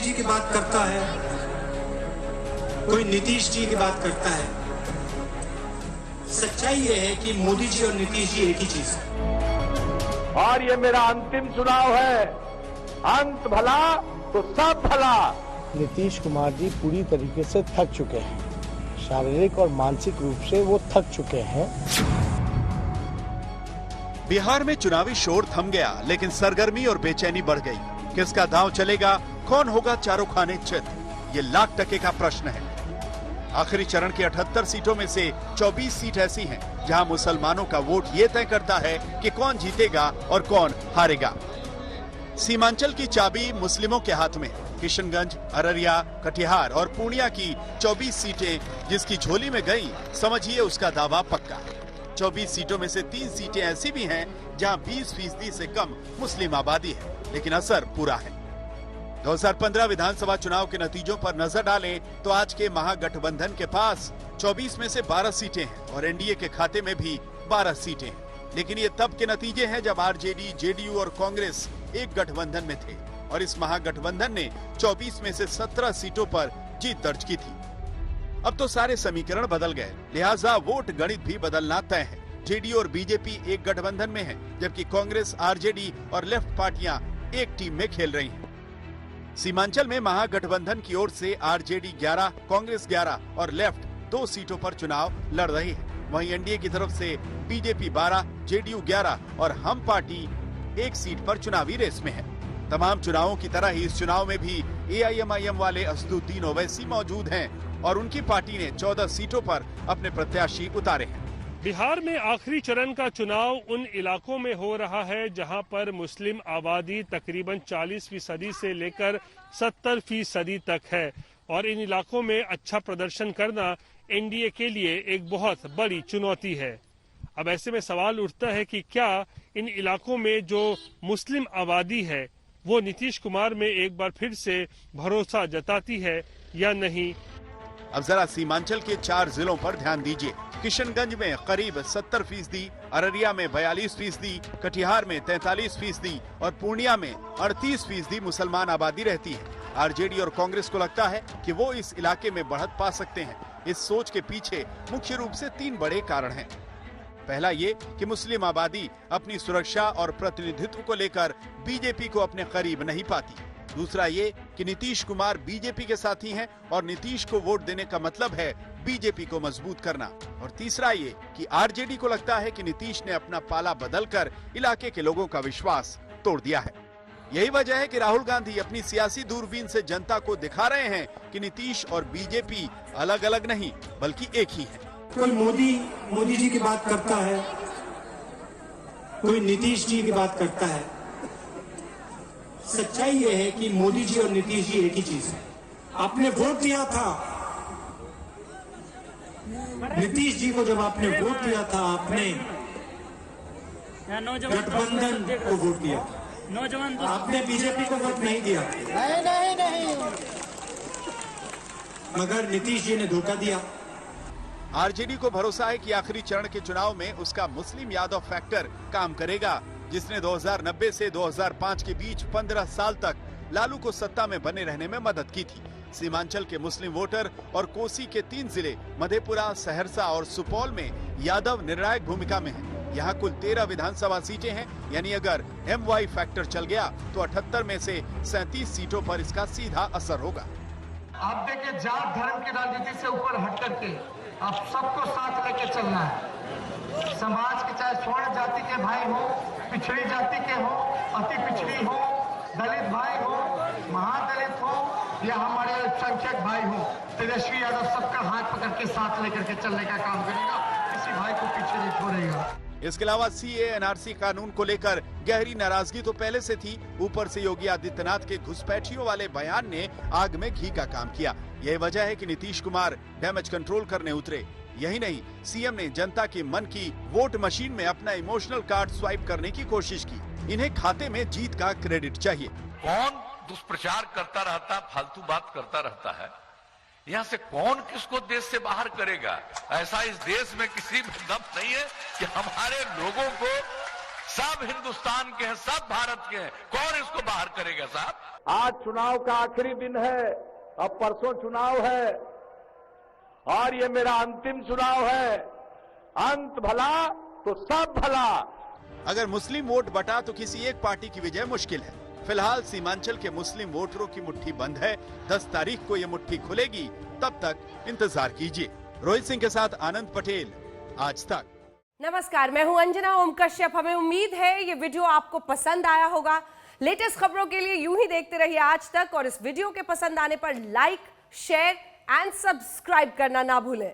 जी की बात करता है, कोई नीतीश जी की बात करता है। सच्चाई ये है कि मोदी जी और नीतीश जी एक ही चीज है। और ये मेरा अंतिम चुनाव है। अंत भला तो सब भला। नीतीश कुमार जी पूरी तरीके से थक चुके हैं, शारीरिक और मानसिक रूप से वो थक चुके हैं। बिहार में चुनावी शोर थम गया, लेकिन सरगर्मी और बेचैनी बढ़ गई। किसका दांव चलेगा, कौन होगा चारों खाने चित, ये लाख टके का प्रश्न है। आखिरी चरण की 78 सीटों में से 24 सीट ऐसी हैं जहां मुसलमानों का वोट ये तय करता है कि कौन जीतेगा और कौन हारेगा। सीमांचल की चाबी मुस्लिमों के हाथ में। किशनगंज, अररिया, कटिहार और पूर्णिया की 24 सीटें जिसकी झोली में गई, समझिए उसका दावा पक्का। 24 सीटों में से 3 सीटें ऐसी भी हैं जहां 20% से कम मुस्लिम आबादी है, लेकिन असर पूरा है। 2015 विधानसभा चुनाव के नतीजों पर नजर डालें तो आज के महागठबंधन के पास 24 में से 12 सीटें हैं और एनडीए के खाते में भी 12 सीटें हैं। लेकिन ये तब के नतीजे हैं जब आरजेडी, जेडीयू और कांग्रेस एक गठबंधन में थे और इस महागठबंधन ने 24 में से 17 सीटों पर जीत दर्ज की थी। अब तो सारे समीकरण बदल गए, लिहाजा वोट गणित भी बदलना तय है। जेडीयू और बीजेपी एक गठबंधन में है, जबकि कांग्रेस, आरजेडी और लेफ्ट पार्टियां एक टीम में खेल रही हैं। सीमांचल में महागठबंधन की ओर से आरजेडी 11, कांग्रेस 11 और लेफ्ट 2 सीटों पर चुनाव लड़ रही है। वहीं एनडीए की तरफ से बीजेपी 12, जेडीयू 11 और हम पार्टी 1 सीट पर चुनावी रेस में है। तमाम चुनावों की तरह ही इस चुनाव में भी एआईएमआईएम वाले असदुद्दीन ओवैसी मौजूद हैं और उनकी पार्टी ने 14 सीटों पर अपने प्रत्याशी उतारे हैं। बिहार में आखिरी चरण का चुनाव उन इलाकों में हो रहा है जहां पर मुस्लिम आबादी तकरीबन 40% से लेकर 70% तक है और इन इलाकों में अच्छा प्रदर्शन करना एनडीए के लिए एक बहुत बड़ी चुनौती है। अब ऐसे में सवाल उठता है कि क्या इन इलाकों में जो मुस्लिम आबादी है वो नीतीश कुमार में एक बार फिर से भरोसा जताती है या नहीं। अब जरा सीमांचल के 4 जिलों पर ध्यान दीजिए। किशनगंज में करीब 70%, अररिया में 42%, कटिहार में 43% और पूर्णिया में 38% मुसलमान आबादी रहती है। आरजेडी और कांग्रेस को लगता है कि वो इस इलाके में बढ़त पा सकते हैं। इस सोच के पीछे मुख्य रूप से 3 बड़े कारण हैं। पहला ये कि मुस्लिम आबादी अपनी सुरक्षा और प्रतिनिधित्व को लेकर बीजेपी को अपने करीब नहीं पाती। दूसरा ये कि नीतीश कुमार बीजेपी के साथी हैं और नीतीश को वोट देने का मतलब है बीजेपी को मजबूत करना। और तीसरा ये कि आरजेडी को लगता है कि नीतीश ने अपना पाला बदलकर इलाके के लोगों का विश्वास तोड़ दिया है। यही वजह है कि राहुल गांधी अपनी सियासी दूरबीन से जनता को दिखा रहे हैं कि नीतीश और बीजेपी अलग अलग नहीं बल्कि एक ही है। कोई मोदी जी की बात करता है, कोई नीतीश जी की बात करता है। सच्चाई ये है कि मोदी जी और नीतीश जी एक ही चीज है। आपने वोट दिया था नीतीश जी को, जब आपने वोट दिया था आपने गठबंधन को वोट दिया था, नौजवान आपने बीजेपी को वोट नहीं दिया। नहीं। मगर नीतीश जी ने धोखा दिया। आरजेडी को भरोसा है कि आखिरी चरण के चुनाव में उसका मुस्लिम यादव फैक्टर काम करेगा, जिसने 2090 से 2005 के बीच 15 साल तक लालू को सत्ता में बने रहने में मदद की थी। सीमांचल के मुस्लिम वोटर और कोसी के 3 जिले मधेपुरा, सहरसा और सुपौल में यादव निर्णायक भूमिका में हैं। यहाँ कुल 13 विधानसभा सीटें हैं, यानी अगर MY फैक्टर चल गया तो 78 में से 37 सीटों पर इसका सीधा असर होगा। आप देखिए, जात धर्म की राजनीति से ऊपर हट करके आप सबको साथ लेके चलना है। समाज के चाहे स्वर्ण जाति के भाई हो, पिछड़ी जाति के हो, अति पिछड़ी हो, दलित भाई हो, महादलित हो या हमारे अल्पसंख्यक भाई हो, तेजस्वी यादव सबका हाथ पकड़ के साथ लेकर के चलने का काम करेगा। किसी भाई को पीछे नहीं छोड़ेगा। इसके अलावा CAA NRC कानून को लेकर गहरी नाराजगी तो पहले से थी, ऊपर से योगी आदित्यनाथ के घुसपैठियों वाले बयान ने आग में घी का काम किया। यही वजह है कि नीतीश कुमार डैमेज कंट्रोल करने उतरे। यही नहीं, सीएम ने जनता के मन की वोट मशीन में अपना इमोशनल कार्ड स्वाइप करने की कोशिश की। इन्हें खाते में जीत का क्रेडिट चाहिए। कौन दुष्प्रचार करता रहता, फालतू बात करता रहता है, यहाँ से कौन किसको देश से बाहर करेगा? ऐसा इस देश में किसी में दम नहीं है कि हमारे लोगों को सब हिंदुस्तान के हैं, सब भारत के हैं, कौन इसको बाहर करेगा साहब? आज चुनाव का आखिरी दिन है, अब परसों चुनाव है और ये मेरा अंतिम चुनाव है। अंत भला तो सब भला। अगर मुस्लिम वोट बटा तो किसी एक पार्टी की विजय मुश्किल है। फिलहाल सीमांचल के मुस्लिम वोटरों की मुट्ठी बंद है। 10 तारीख को ये मुट्ठी खुलेगी, तब तक इंतजार कीजिए। रोहित सिंह के साथ आनंद पटेल, आज तक। नमस्कार, मैं हूं अंजना ओम कश्यप। हमें उम्मीद है ये वीडियो आपको पसंद आया होगा। लेटेस्ट खबरों के लिए यूं ही देखते रहिए आज तक, और इस वीडियो के पसंद आने पर लाइक, शेयर एंड सब्सक्राइब करना ना भूलें।